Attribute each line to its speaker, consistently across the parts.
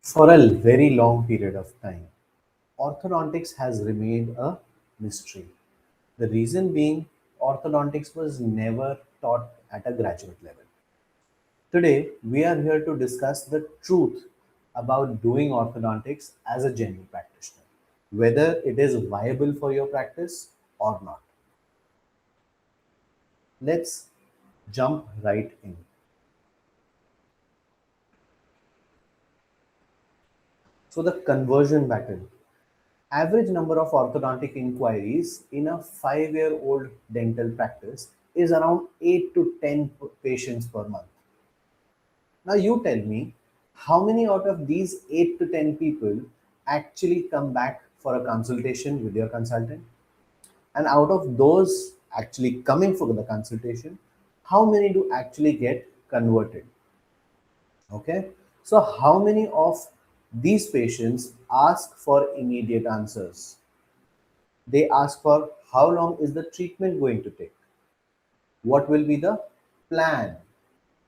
Speaker 1: For a very long period of time, orthodontics has remained a mystery. The reason being, orthodontics was never taught at a graduate level. Today, we are here to discuss the truth about doing orthodontics as a general practitioner, whether it is viable for your practice or not. Let's jump right in. So, the conversion battle. Average number of orthodontic inquiries in a 5-year-old dental practice is around 8 to 10 patients per month. Now, you tell me how many out of these 8 to 10 people actually come back for a consultation with your consultant? And out of those actually coming for the consultation, how many do actually get converted? Okay, so how many of these patients ask for immediate answers? They ask for how long is the treatment going to take? What will be the plan?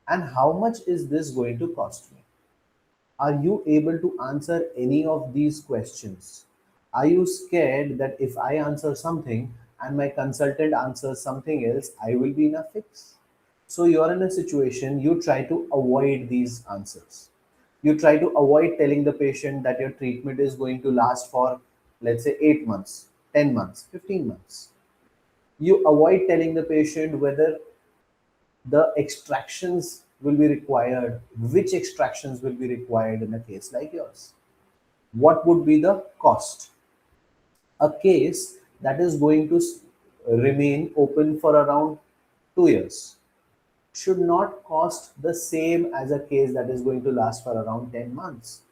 Speaker 1: And how much is this going to cost me? Are you able to answer any of these questions? Are you scared that if I answer something and my consultant answers something else, I will be in a fix? So you're in a situation, you try to avoid these answers. You try to avoid telling the patient that your treatment is going to last for, let's say, 8 months, 10 months, 15 months. You avoid telling the patient whether the extractions will be required, which extractions will be required in a case like yours. What would be the cost? A case that is going to remain open for around 2 years should not cost the same as a case that is going to last for around 10 months.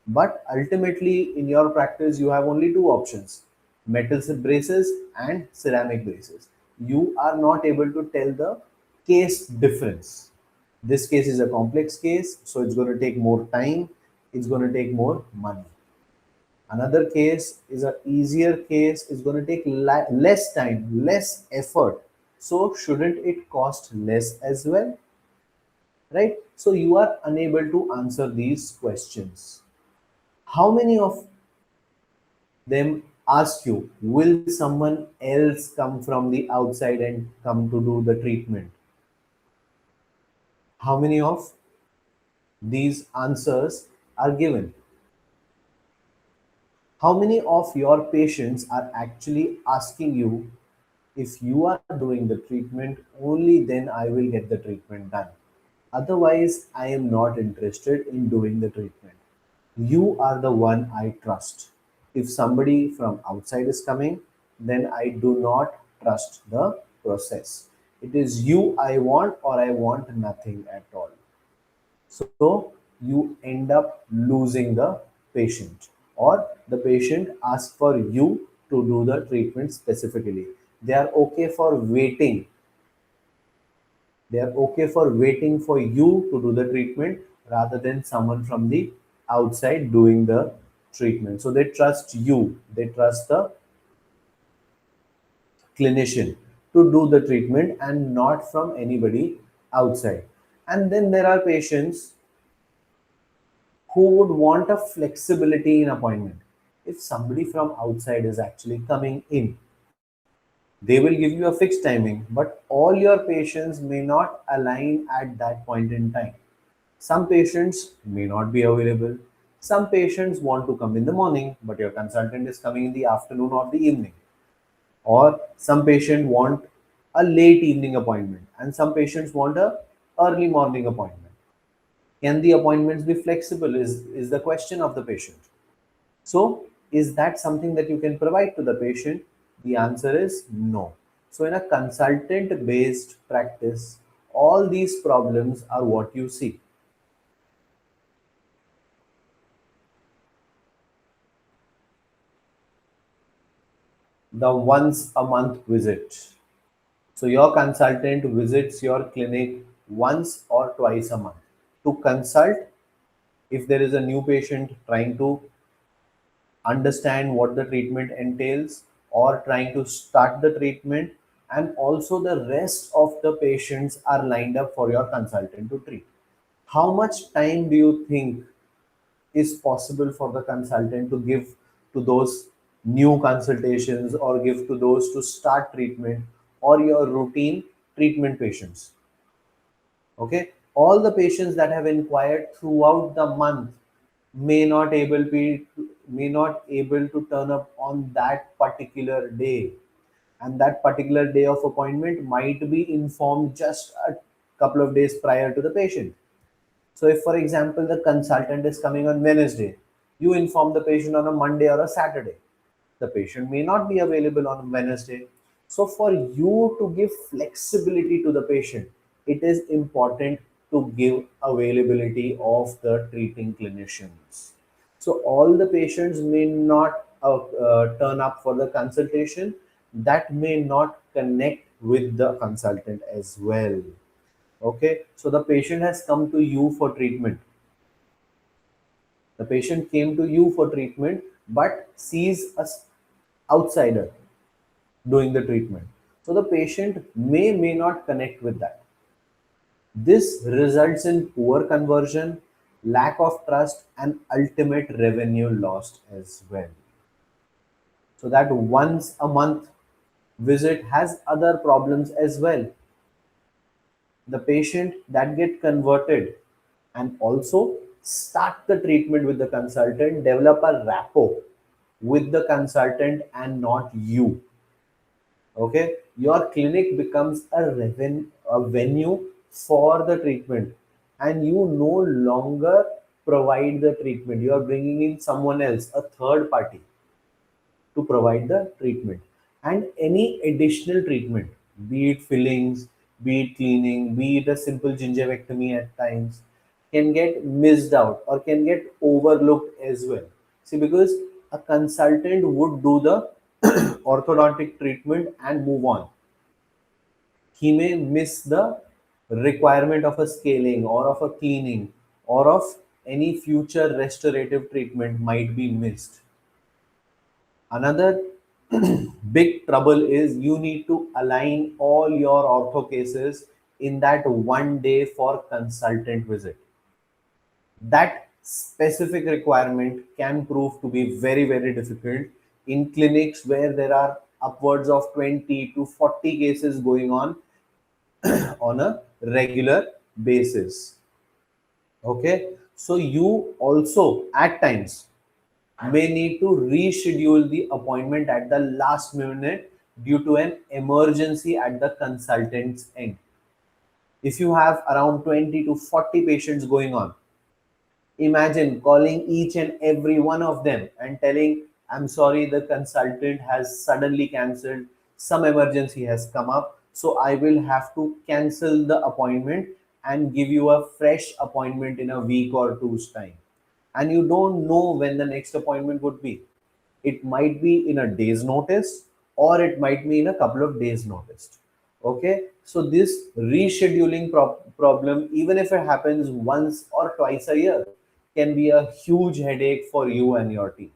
Speaker 1: But ultimately, in your practice, you have only two options: metal braces and ceramic braces. You are not able to tell the case difference. This case is a complex case, so it's going to take more time, it's going to take more money. Another case is a easier case, is going to take less time, less effort. So, shouldn't it cost less as well? Right? So, you are unable to answer these questions. How many of them ask you, will someone else come from the outside and come to do the treatment? How many of these answers are given? How many of your patients are actually asking you, if you are doing the treatment, only then I will get the treatment done? Otherwise, I am not interested in doing the treatment. You are the one I trust. If somebody from outside is coming, then I do not trust the process. It is you I want, or I want nothing at all. So you end up losing the patient, or the patient asks for you to do the treatment specifically. They are okay for waiting. They are okay for waiting for you to do the treatment rather than someone from the outside doing the treatment. So they trust you, they trust the clinician to do the treatment and not from anybody outside. And then there are patients who would want a flexibility in appointment. If somebody from outside is actually coming in, they will give you a fixed timing, but all your patients may not align at that point in time. Some patients may not be available. Some patients want to come in the morning, but your consultant is coming in the afternoon or the evening. Or some patients want a late evening appointment, and some patients want a early morning appointment. Can the appointments be flexible is the question of the patient. So, is that something that you can provide to the patient? The answer is no. So, in a consultant based practice, all these problems are what you see. The once a month visit. So, your consultant visits your clinic once or twice a month to consult if there is a new patient, trying to understand what the treatment entails or trying to start the treatment, and also the rest of the patients are lined up for your consultant to treat. How much time do you think is possible for the consultant to give to those new consultations or give to those to start treatment or your routine treatment patients. Okay, all the patients that have inquired throughout the month may not able be may not able to turn up on that particular day, and that particular day of appointment might be informed just a couple of days prior to the patient. So if, for example, the consultant is coming on Wednesday, you inform the patient on a Monday or a Saturday. The patient may not be available on Wednesday. So for you to give flexibility to the patient, it is important to give availability of the treating clinicians. So all the patients may not turn up for the consultation. That may not connect with the consultant as well. Okay, so the patient has come to you for treatment. The patient came to you for treatment but sees a outsider doing the treatment. So the patient may not connect with that. This results in poor conversion, lack of trust, and ultimate revenue lost as well. So that once a month visit has other problems as well. The patient that get converted and also start the treatment with the consultant develop a rapport with the consultant and not you. Okay, your clinic becomes a venue for the treatment, and you no longer provide the treatment. You are bringing in someone else, a third party, to provide the treatment. And any additional treatment, be it fillings, be it cleaning, be it a simple gingivectomy at times, can get missed out or can get overlooked as well. See, because a consultant would do the orthodontic treatment and move on. He may miss the requirement of a scaling or of a cleaning or of any future restorative treatment might be missed. Another big trouble is you need to align all your ortho cases in that one day for consultant visit. That specific requirement can prove to be very, very difficult in clinics where there are upwards of 20 to 40 cases going on a regular basis. Okay, so you also at times may need to reschedule the appointment at the last minute due to an emergency at the consultant's end. If you have around 20 to 40 patients going on, imagine calling each and every one of them and telling, I'm sorry, the consultant has suddenly cancelled, some emergency has come up, so I will have to cancel the appointment and give you a fresh appointment in a week or two's time. And you don't know when the next appointment would be. It might be in a day's notice or it might be in a couple of days' notice. Okay, so this rescheduling problem, even if it happens once or twice a year, can be a huge headache for you and your team.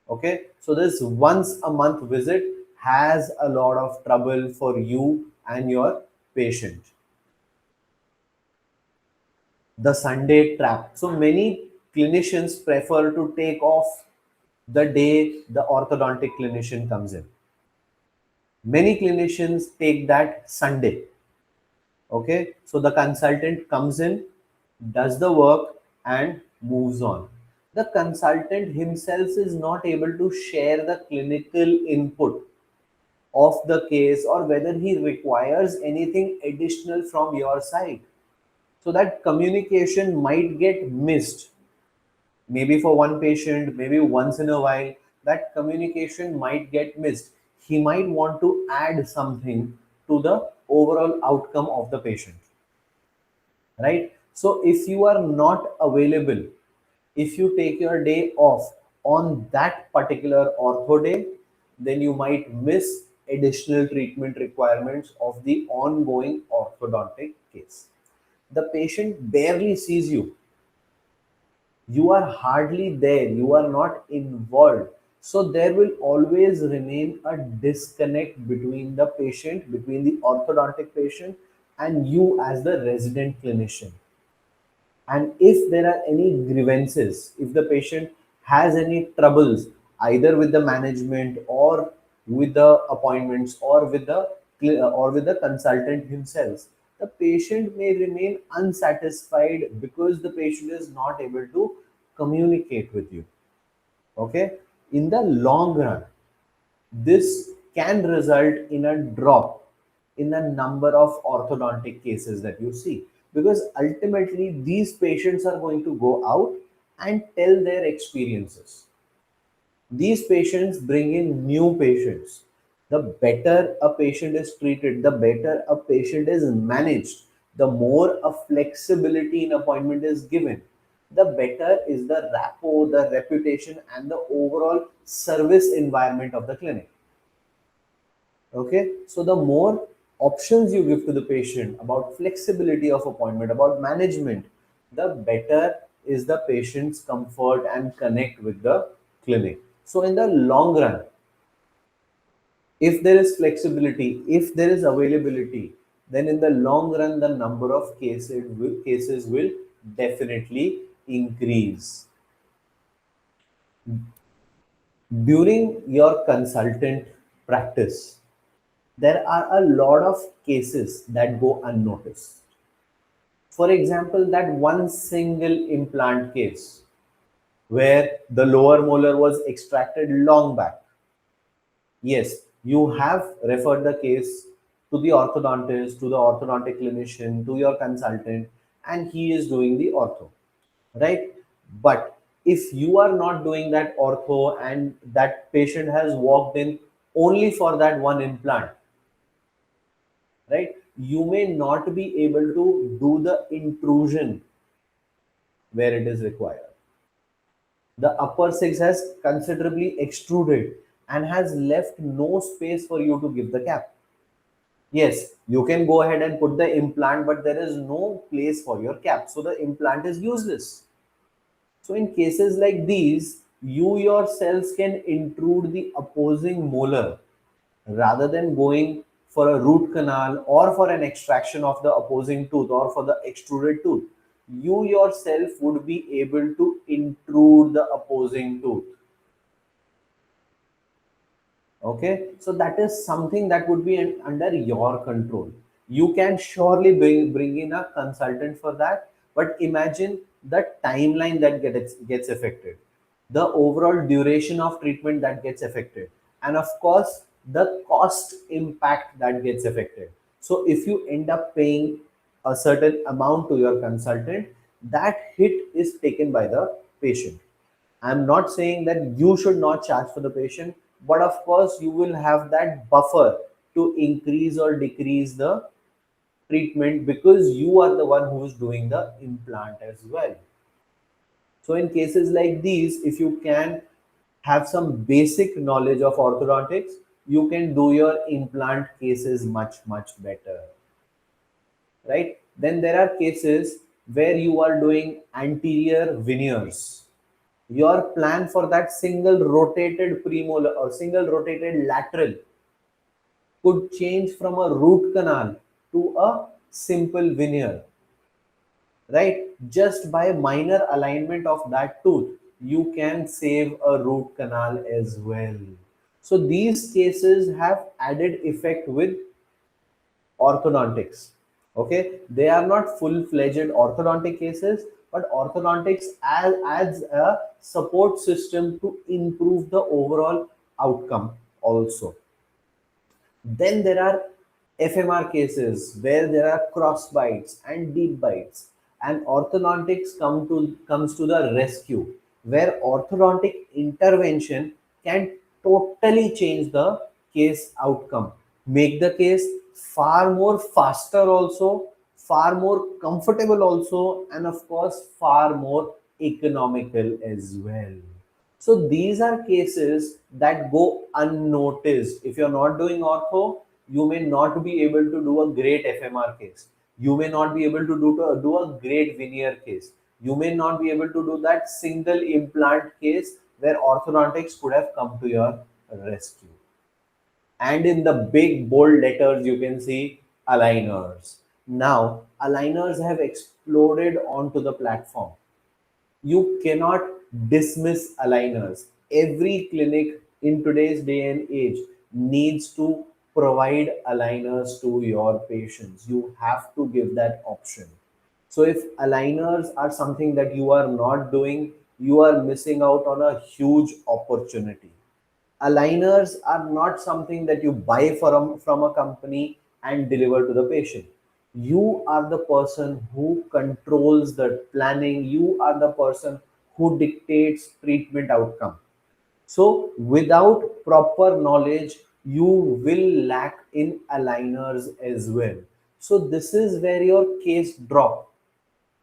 Speaker 1: Okay, so this once a month visit has a lot of trouble for you and your patient. The Sunday trap. So many clinicians prefer to take off the day the orthodontic clinician comes in. Many clinicians take that Sunday. Okay, so the consultant comes in, does the work, and moves on. The consultant himself is not able to share the clinical input of the case or whether he requires anything additional from your side. So that communication might get missed. Maybe for one patient, maybe once in a while, that communication might get missed. He might want to add something to the overall outcome of the patient, right? So if you are not available, if you take your day off on that particular ortho day, then you might miss additional treatment requirements of the ongoing orthodontic case. The patient barely sees you. You are hardly there. You are not involved. So there will always remain a disconnect between the patient, between the orthodontic patient, and you as the resident clinician. And if there are any grievances, if the patient has any troubles either with the management or with the appointments or with the consultant himself, the patient may remain unsatisfied because the patient is not able to communicate with you. Okay, in the long run, this can result in a drop in the number of orthodontic cases that you see, because ultimately these patients are going to go out and tell their experiences. These patients bring in new patients. The better a patient is treated, the better a patient is managed, the more a flexibility in appointment is given, the better is the rapport, the reputation, and the overall service environment of the clinic. Okay, so the more options you give to the patient about flexibility of appointment, about management, the better is the patient's comfort and connect with the clinic. So in the long run, if there is flexibility, if there is availability, then in the long run the number of cases will definitely increase. During your consultant practice, there are a lot of cases that go unnoticed. For example, that one single implant case where the lower molar was extracted long back. Yes, you have referred the case to the orthodontist, to the orthodontic clinician, to your consultant, and he is doing the ortho, right? But if you are not doing that ortho and that patient has walked in only for that one implant, right, you may not be able to do the intrusion where it is required. The upper six has considerably extruded and has left no space for you to give the cap. Yes, you can go ahead and put the implant, but there is no place for your cap, so the implant is useless. So in cases like these, you yourselves can intrude the opposing molar rather than going for a root canal or for an extraction of the opposing tooth or for the extruded tooth. You yourself would be able to intrude the opposing tooth. Okay, so that is something that would be under your control. You can surely bring in a consultant for that, but imagine the timeline that gets affected, the overall duration of treatment that gets affected, and of course the cost impact that gets affected. So if you end up paying a certain amount to your consultant, that hit is taken by the patient. I'm not saying that you should not charge for the patient, but of course, you will have that buffer to increase or decrease the treatment because you are the one who is doing the implant as well. So, in cases like these, if you can have some basic knowledge of orthodontics, you can do your implant cases much better, right? Then there are cases where you are doing anterior veneers. Your plan for that single rotated premolar or single rotated lateral could change from a root canal to a simple veneer, right? Just by minor alignment of that tooth, you can save a root canal as well. So these cases have added effect with orthodontics. Okay, they are not full-fledged orthodontic cases, but orthodontics adds a support system to improve the overall outcome also. Then there are FMR cases where there are cross bites and deep bites, and orthodontics comes to the rescue, where orthodontic intervention can totally change the case outcome, make the case far more faster also, far more comfortable also, and of course far more economical as well. So these are cases that go unnoticed. If you're not doing ortho, you may not be able to do a great FMR case. You may not be able to do a great veneer case. You may not be able to do that single implant case where orthodontics could have come to your rescue. And in the big bold letters, you can see aligners. Now, aligners have exploded onto the platform. You cannot dismiss aligners. Every clinic in today's day and age needs to provide aligners to your patients. You have to give that option. So if aligners are something that you are not doing, you are missing out on a huge opportunity. Aligners are not something that you buy from a company and deliver to the patient. You are the person who controls the planning. You are the person who dictates treatment outcome. So without proper knowledge, you will lack in aligners as well. So this is where your case drop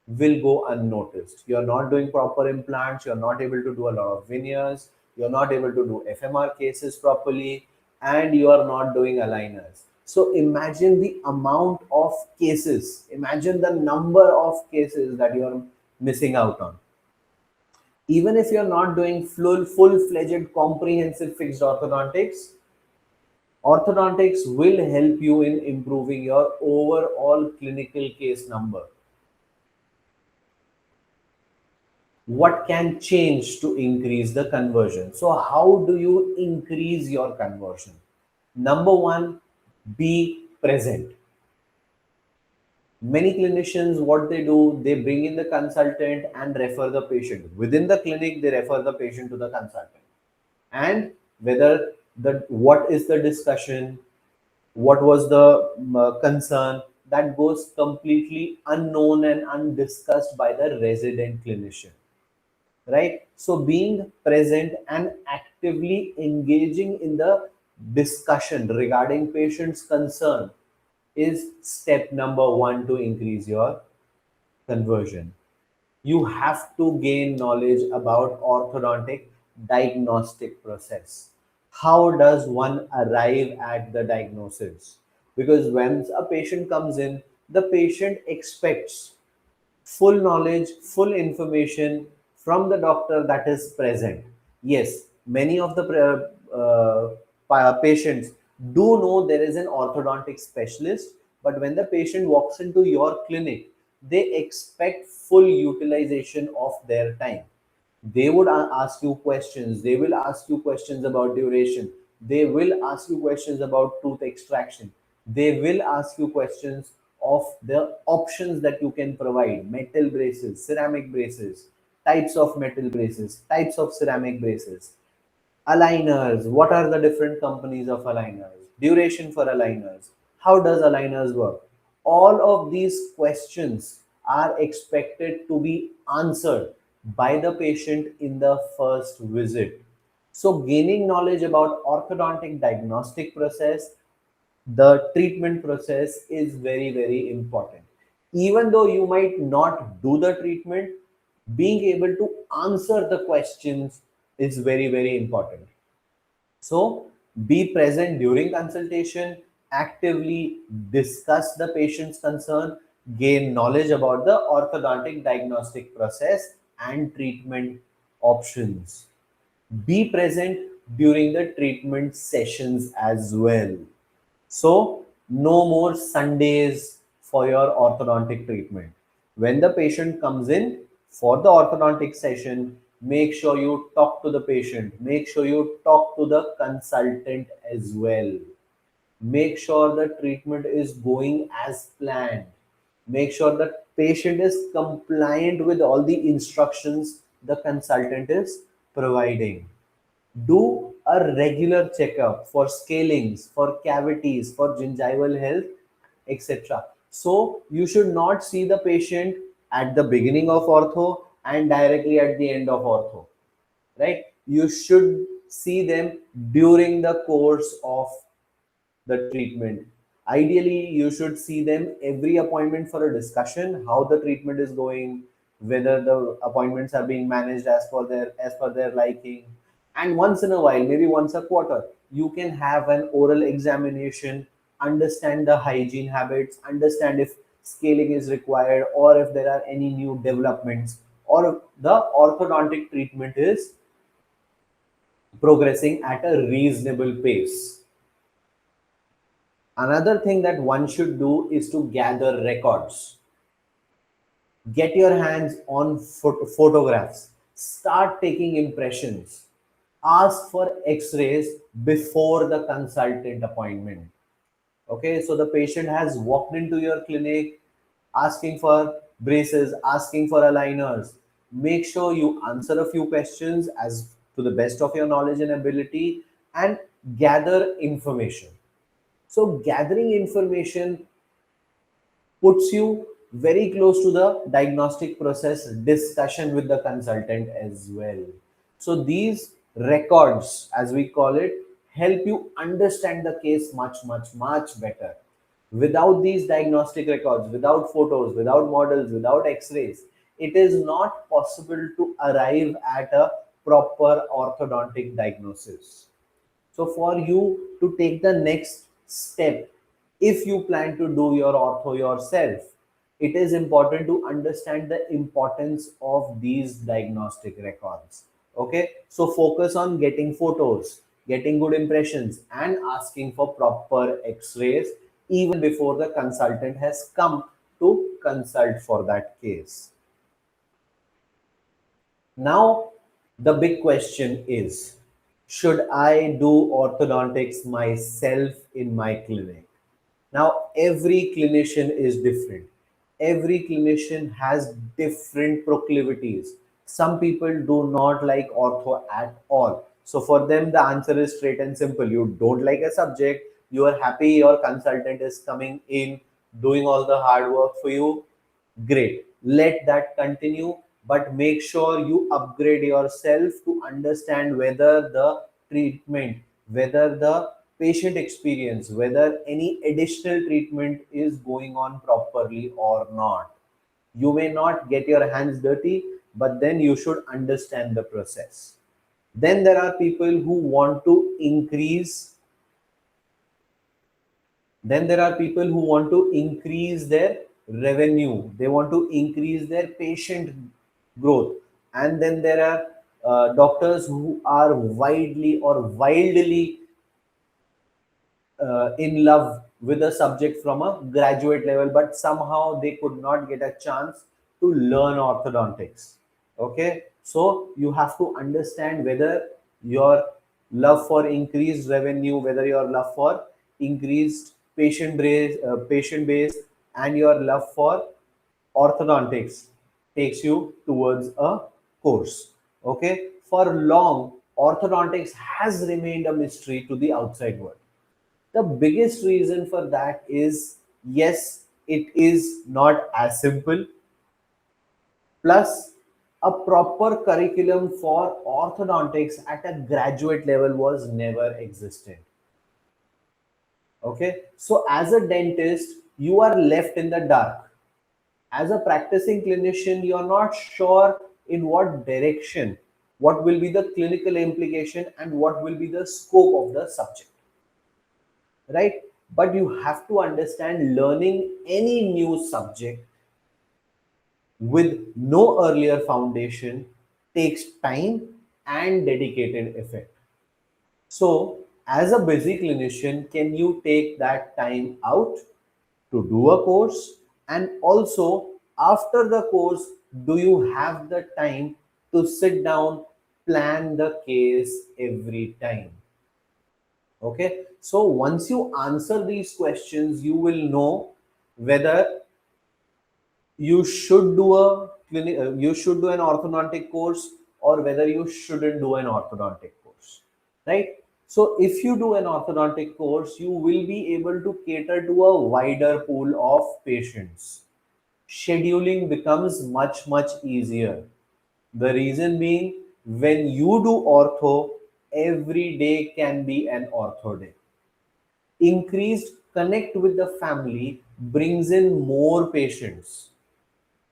Speaker 1: will go unnoticed. You're not doing proper implants, you're not able to do a lot of veneers, you're not able to do FMR cases properly, and you are not doing aligners. So imagine the amount of cases, imagine the number of cases that you're missing out on. Even if you're not doing full-fledged comprehensive fixed orthodontics, orthodontics will help you in improving your overall clinical case number. What can change to increase the conversion? So how do you increase your conversion? Number one, be present. Many clinicians, what they do, they bring in the consultant and refer the patient. Within the clinic, they refer the patient to the consultant. And whether the what is the discussion, what was the concern, that goes completely unknown and undiscussed by the resident clinician, right? So being present and actively engaging in the discussion regarding patient's concern is step number one to increase your conversion. You have to gain knowledge about orthodontic diagnostic process. How does one arrive at the diagnosis? Because when a patient comes in, the patient expects full knowledge, full information from the doctor that is present. Yes, many of the patients do know there is an orthodontic specialist, but when the patient walks into your clinic, they expect full utilization of their time. They would ask you questions. They will ask you questions about duration. They will ask you questions about tooth extraction. They will ask you questions of the options that you can provide: metal braces, ceramic braces, types of metal braces, types of ceramic braces, aligners. What are the different companies of aligners? Duration for aligners. How does aligners work? All of these questions are expected to be answered by the patient in the first visit. So gaining knowledge about orthodontic diagnostic process, the treatment process is very, very important. Even though you might not do the treatment, being able to answer the questions is very, very important. So be present during consultation, actively discuss the patient's concern, gain knowledge about the orthodontic diagnostic process and treatment options. Be present during the treatment sessions as well. So no more Sundays for your orthodontic treatment. When the patient comes in for the orthodontic session, make sure you talk to the patient. Make sure you talk to the consultant as well. Make sure the treatment is going as planned. Make sure the patient is compliant with all the instructions the consultant is providing. Do a regular checkup for scalings, for cavities, for gingival health, etc. So you should not see the patient at the beginning of ortho and directly at the end of ortho, right? You should see them during the course of the treatment. Ideally, you should see them every appointment for a discussion, how the treatment is going, whether the appointments are being managed as per their liking. And once in a while, maybe once a quarter, you can have an oral examination, understand the hygiene habits, understand if scaling is required or if there are any new developments or if the orthodontic treatment is progressing at a reasonable pace. Another thing that one should do is to gather records. Get your hands on photographs, start taking impressions, ask for x-rays before the consultant appointment. Okay, so the patient has walked into your clinic asking for braces, asking for aligners. Make sure you answer a few questions as to the best of your knowledge and ability and gather information. So, gathering information puts you very close to the diagnostic process discussion with the consultant as well. So these records, as we call it, help you understand the case much better. Without these diagnostic records, without photos, without models, without x-rays, it is not possible to arrive at a proper orthodontic diagnosis. So for you to take the next step, if you plan to do your ortho yourself, it is important to understand the importance of these diagnostic records. Okay, so focus on getting photos, getting good impressions, and asking for proper x-rays even before the consultant has come to consult for that case. Now, the big question is, should I do orthodontics myself in my clinic? Now, every clinician is different. Every clinician has different proclivities. Some people do not like ortho at all. So, for them, the answer is straight and simple. You don't like a subject, you are happy your consultant is coming in, doing all the hard work for you. Great, let that continue, but make sure you upgrade yourself to understand whether the treatment, whether the patient experience, whether any additional treatment is going on properly or not. You may not get your hands dirty, but then you should understand the process. Then there are people who want to increase then there are people who want to increase their revenue, they want to increase their patient growth. And then there are doctors who are widely or wildly in love with a subject from a graduate level, but somehow they could not get a chance to learn orthodontics. Okay, so you have to understand whether your love for increased revenue, whether your love for increased patient base, and your love for orthodontics takes you towards a course. Okay, for long, orthodontics has remained a mystery to the outside world. The biggest reason for that is, yes, it is not as simple. Plus, a proper curriculum for orthodontics at a graduate level was never existent. Okay, so as a dentist, you are left in the dark. As a practicing clinician, you are not sure in what direction, what will be the clinical implication, and what will be the scope of the subject, right? But you have to understand, learning any new subject with no earlier foundation takes time and dedicated effort. So, as a busy clinician, can you take that time out to do a course? And also, after the course, do you have the time to sit down, plan the case every time? Okay, so once you answer these questions, you will know whether you should do an orthodontic course, or whether you shouldn't do an orthodontic course, right? So if you do an orthodontic course, you will be able to cater to a wider pool of patients. Scheduling becomes much easier. The reason being, when you do ortho, every day can be an ortho day. Increased connect with the family brings in more patients,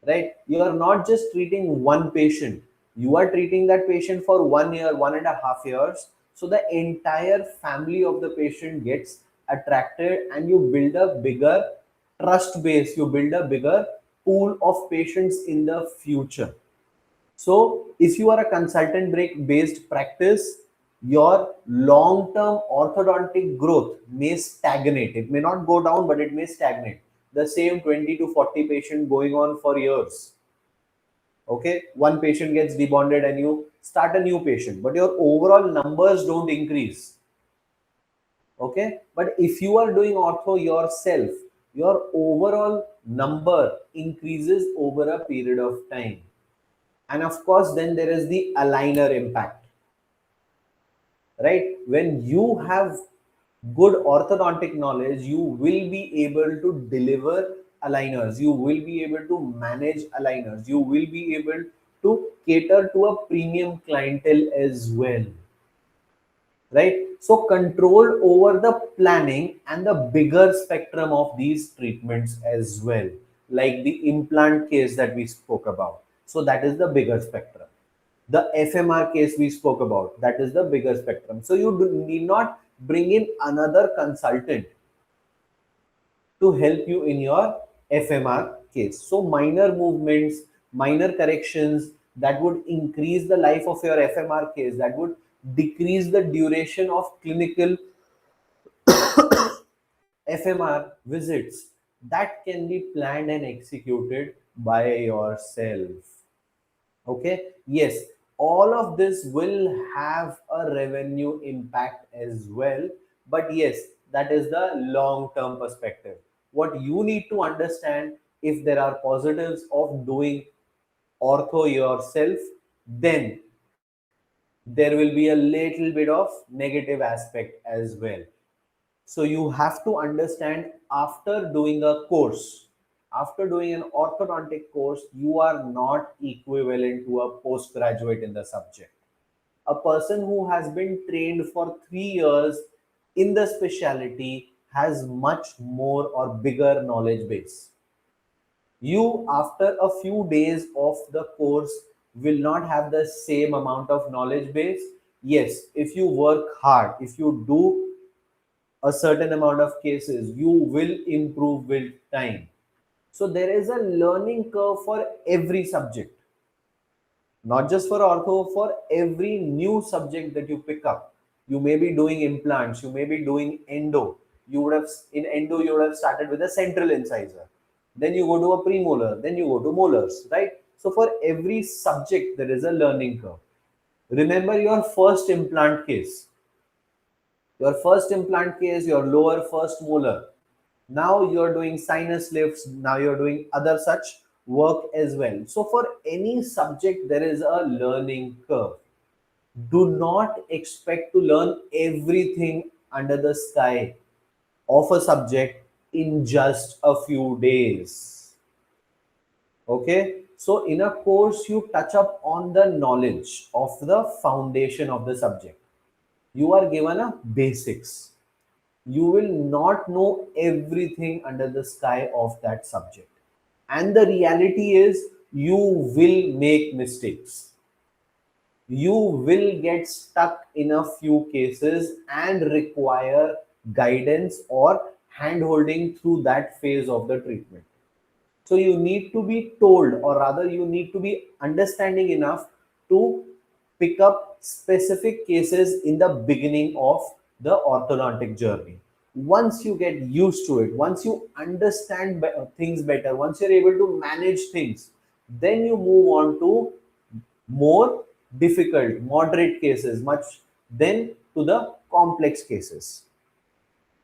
Speaker 1: right? You are not just treating one patient, you are treating that patient for 1 year, 1.5 years. So the entire family of the patient gets attracted, and you build a bigger trust base, you build a bigger pool of patients in the future. So, if you are a consultant based practice, your long term orthodontic growth may stagnate. It may not go down, but it may stagnate. The same 20 to 40 patient going on for years. Okay, one patient gets debonded and you start a new patient, but your overall numbers don't increase. Okay, but if you are doing ortho yourself, your overall number increases over a period of time. And of course, then there is the aligner impact, right? When you have good orthodontic knowledge, you will be able to deliver aligners, you will be able to manage aligners, you will be able to cater to a premium clientele as well, right? So control over the planning and the bigger spectrum of these treatments as well, like the implant case that we spoke about. So that is the bigger spectrum. The FMR case we spoke about, that is the bigger spectrum. So you need not bring in another consultant to help you in your FMR case. So minor movements, minor corrections that would increase the life of your FMR case, that would decrease the duration of clinical FMR visits, that can be planned and executed by yourself. Okay, yes, all of this will have a revenue impact as well, but yes, that is the long term perspective. What you need to understand, if there are positives of doing ortho yourself, then there will be a little bit of negative aspect as well. So you have to understand, after doing a course, after doing an orthodontic course, you are not equivalent to a postgraduate in the subject. A person who has been trained for 3 years in the specialty has much more or bigger knowledge base. You, after a few days of the course, will not have the same amount of knowledge base. Yes, if you work hard, if you do a certain amount of cases, you will improve with time. So there is a learning curve for every subject, not just for ortho, for every new subject that you pick up. You may be doing implants, you may be doing endo. You would have, in endo you would have started with a central incisor, then you go to a premolar, then you go to molars, right? So for every subject there is a learning curve. Remember your first implant case, your lower first molar. Now you're doing sinus lifts, now you're doing other such work as well. So for any subject, there is a learning curve. Do not expect to learn everything under the sky of a subject in just a few days. Okay, so in a course, you touch up on the knowledge of the foundation of the subject. You are given a basics. You will not know everything under the sky of that subject. And the reality is, you will make mistakes. You will get stuck in a few cases and require guidance or hand holding through that phase of the treatment. So you need to be told, or rather, you need to be understanding enough to pick up specific cases in the beginning of the orthodontic journey. Once you get used to it, once you understand things better, once you're able to manage things, then you move on to more difficult, moderate cases, much then to the complex cases,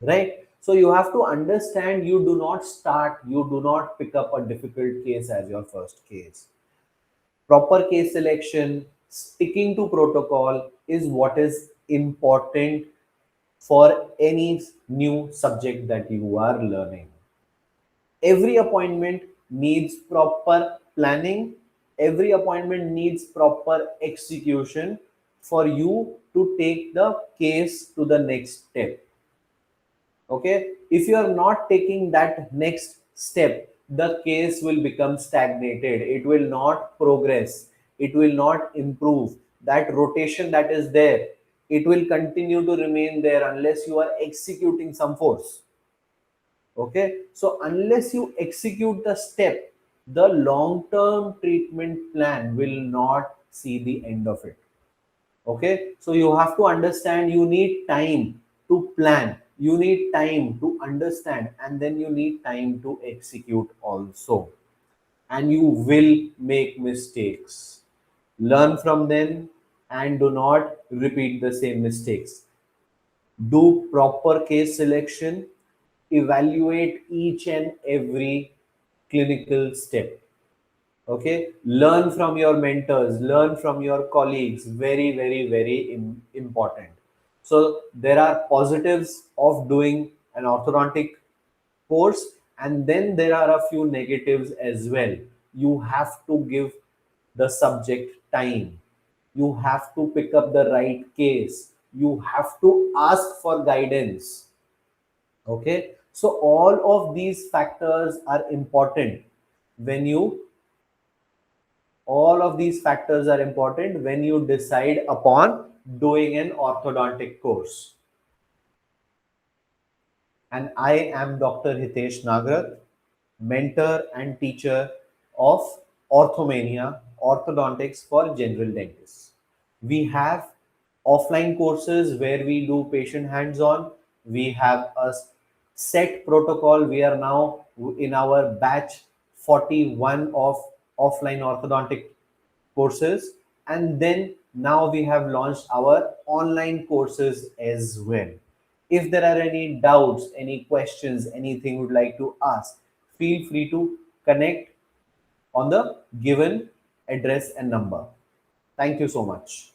Speaker 1: right? So you have to understand, you do not start, you do not pick up a difficult case as your first case. Proper case selection, sticking to protocol is what is important for any new subject that you are learning. Every appointment needs proper planning, every appointment needs proper execution for you to take the case to the next step. Okay, if you are not taking that next step, the case will become stagnated, it will not progress, it will not improve. That rotation that is there, it will continue to remain there unless you are executing some force. Okay, so unless you execute the step, the long term treatment plan will not see the end of it. Okay, so you have to understand, you need time to plan, you need time to understand, and then you need time to execute also. and you will make mistakes. Learn from them and do not repeat the same mistakes. Do proper case selection, evaluate each and every clinical step. Okay, learn from your mentors, learn from your colleagues. Very, very, very important. So there are positives of doing an orthodontic course, and then there are a few negatives as well. You have to give the subject time, you have to pick up the right case, you have to ask for guidance. Okay, so all of these factors are important when you all of these factors are important when you decide upon doing an orthodontic course. And I am Dr. Hitesh Nagrat, mentor and teacher of Orthomania, Orthodontics for General Dentists. We have offline courses where we do patient hands-on. We have a set protocol. We are now in our batch 41 of offline orthodontic courses, and then now we have launched our online courses as well. If there are any doubts, any questions, anything you would like to ask, feel free to connect on the given address and number. Thank you so much.